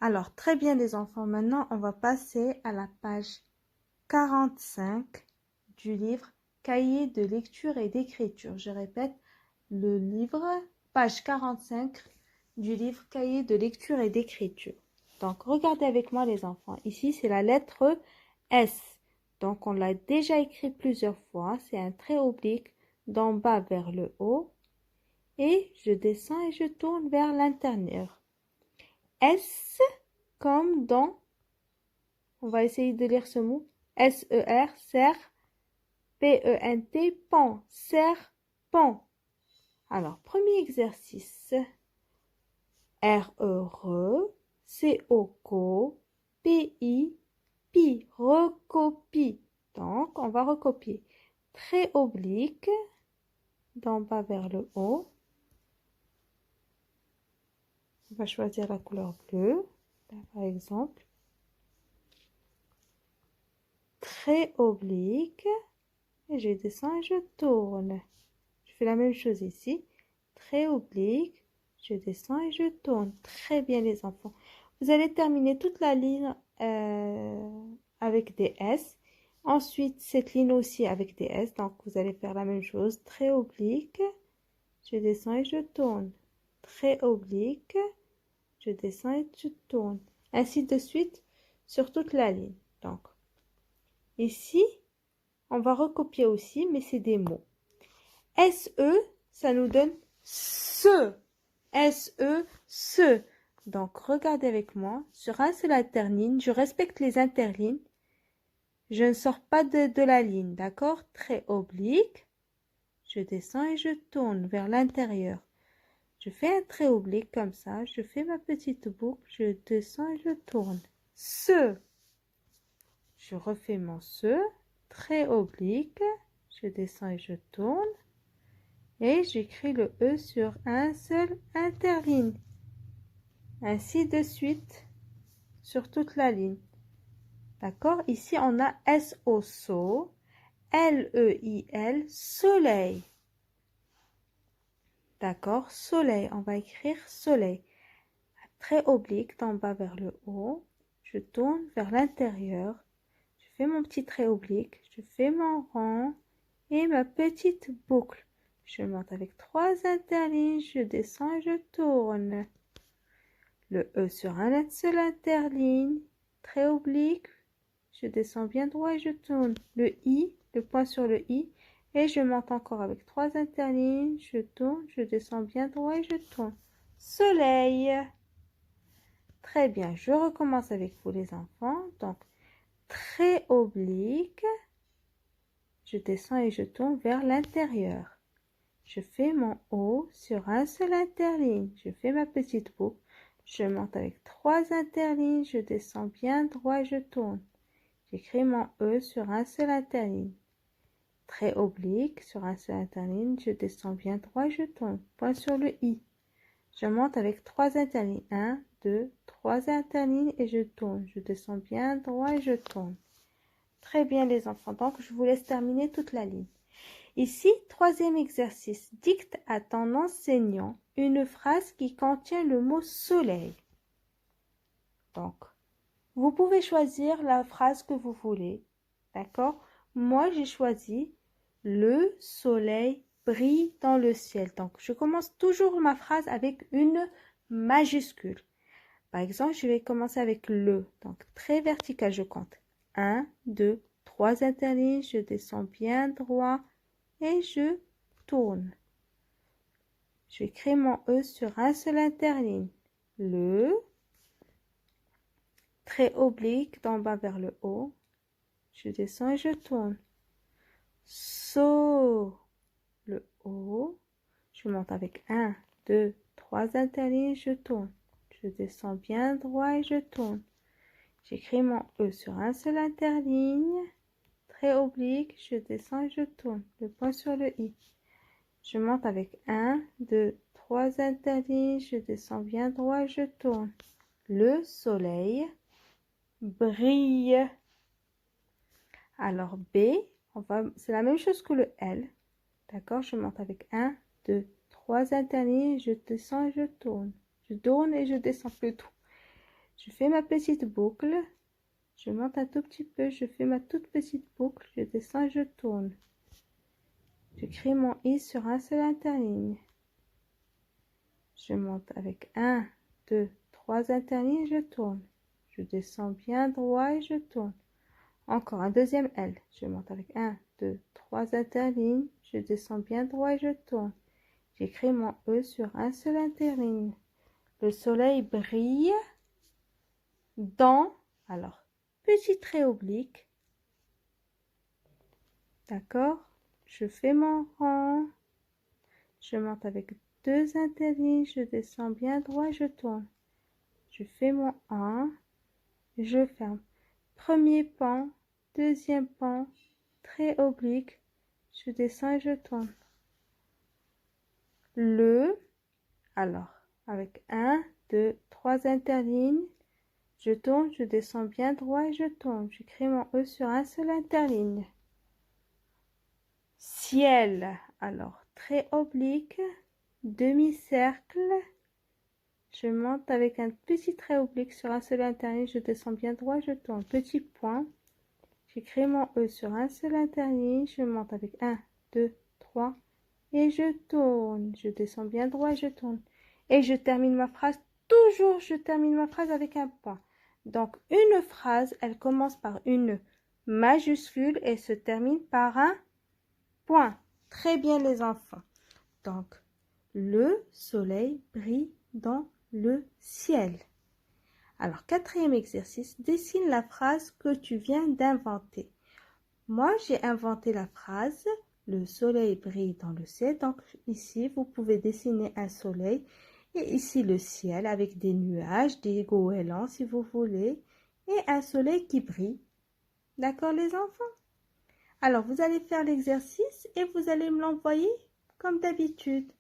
Alors, très bien les enfants, maintenant on va passer à la page 45 du livre Cahier de lecture et d'écriture. Je répète, le livre, page 45 du livre Cahier de lecture et d'écriture. Donc, regardez avec moi les enfants. Ici, c'est la lettre S. Donc, on l'a déjà écrit plusieurs fois. C'est un trait oblique d'en bas vers le haut. Et je descends et je tourne vers l'intérieur. S comme dans, on va essayer de lire ce mot, S-E-R, serre, P-E-N-T, pan, serpent. Alors, premier exercice, R-E-R, C-O-Co, P-I, pi, recopie. Donc, on va recopier. Trait oblique, d'en bas vers le haut. On va choisir la couleur bleue, par exemple. Trait oblique, et je descends et je tourne. Je fais la même chose ici. Trait oblique, je descends et je tourne. Très bien les enfants. Vous allez terminer toute la ligne avec des S. Ensuite, cette ligne aussi avec des S. Donc, vous allez faire la même chose. Trait oblique, je descends et je tourne. Trait oblique, je descends et je tourne. Ainsi de suite sur toute la ligne. Donc, ici, on va recopier aussi, mais c'est des mots. S-E, ça nous donne ce. S-E, ce. Donc, regardez avec moi. Sur un seul interligne, je respecte les interlignes. Je ne sors pas de la ligne, d'accord? Trait oblique. Je descends et je tourne vers l'intérieur. Je fais un trait oblique comme ça. Je fais ma petite boucle. Je descends et je tourne. Ce. Je refais mon ce. Trait oblique. Je descends et je tourne. Et j'écris le E sur un seul interligne. Ainsi de suite sur toute la ligne. D'accord? Ici, on a S-O-SO, L-E-I-L, soleil. D'accord? Soleil. On va écrire soleil. Trait oblique d'en bas vers le haut. Je tourne vers l'intérieur. Je fais mon petit trait oblique. Je fais mon rond et ma petite boucle. Je monte avec 3 interlignes. Je descends et je tourne. Le E sur un seul interligne. Trait oblique. Je descends bien droit et je tourne. Le I, le point sur le I. Et je monte encore avec 3 interlignes. Je tourne, je descends bien droit et je tourne. Soleil. Très bien, je recommence avec vous les enfants. Donc, trait oblique. Je descends et je tourne vers l'intérieur. Je fais mon O sur un seul interligne. Je fais ma petite boucle. Je monte avec 3 interlignes. Je descends bien droit et je tourne. J'écris mon E sur un seul interligne. Trait oblique sur un seul interligne. Je descends bien droit et je tourne. Point sur le I. Je monte avec 3 interlignes. 1, 2, 3 interlignes et je tourne. Je descends bien droit et je tourne. Très bien les enfants. Donc, je vous laisse terminer toute la ligne. Ici, troisième exercice. Dicte à ton enseignant une phrase qui contient le mot soleil. Donc, vous pouvez choisir la phrase que vous voulez. D'accord? Moi, j'ai choisi le soleil brille dans le ciel. Donc, je commence toujours ma phrase avec une majuscule. Par exemple, je vais commencer avec le. Donc, très vertical, je compte. 1, 2, 3 interlignes. Je descends bien droit et je tourne. Je vais créer mon E sur un seul interligne. Le. Trait oblique d'en bas vers le haut. Je descends et je tourne. So, le haut. Je monte avec 1, 2, 3 interlignes, je tourne. Je descends bien droit et je tourne. J'écris mon E sur un seul interligne. Trait oblique, je descends et je tourne. Le point sur le I. Je monte avec 1, 2, 3 interlignes, je descends bien droit et je tourne. Le soleil brille. Alors B, c'est la même chose que le L. D'accord, je monte avec 1, 2, 3 interlignes, je descends et je tourne. Je tourne et je descends plutôt. Je fais ma petite boucle. Je monte un tout petit peu. Je fais ma toute petite boucle. Je descends et je tourne. Je crée mon I sur un seul interligne. Je monte avec 1, 2, 3 interlignes et je tourne. Je descends bien droit et je tourne. Encore un deuxième L. Je monte avec 1, 2, 3 interlignes. Je descends bien droit et je tourne. J'écris mon E sur un seul interligne. Le soleil brille dans, alors, petit trait oblique. D'accord? Je fais mon rang. Je monte avec 2 interlignes. Je descends bien droit et je tourne. Je fais mon 1. Je ferme. Premier pan, deuxième pan, trait oblique. Je descends et je tourne. Alors, avec 1, 2, 3 interlignes, je tourne, je descends bien droit et je tourne. Je crée mon E sur un seul interligne. Ciel, alors, trait oblique, demi-cercle. Je monte avec un petit trait oblique sur un seul interligne, je descends bien droit, je tourne. Petit point. J'écris mon E sur un seul interligne, je monte avec 1, 2, 3 et je tourne. Je descends bien droit et je tourne. Et je termine ma phrase, toujours je termine ma phrase avec un point. Donc une phrase, elle commence par une majuscule et se termine par un point. Très bien les enfants. Donc le soleil brille dans le ciel. Alors, quatrième exercice, dessine la phrase que tu viens d'inventer. Moi, j'ai inventé la phrase « Le soleil brille dans le ciel ». Donc, ici, vous pouvez dessiner un soleil et ici le ciel avec des nuages, des goélands si vous voulez, et un soleil qui brille. D'accord les enfants? Alors, vous allez faire l'exercice et vous allez me l'envoyer comme d'habitude.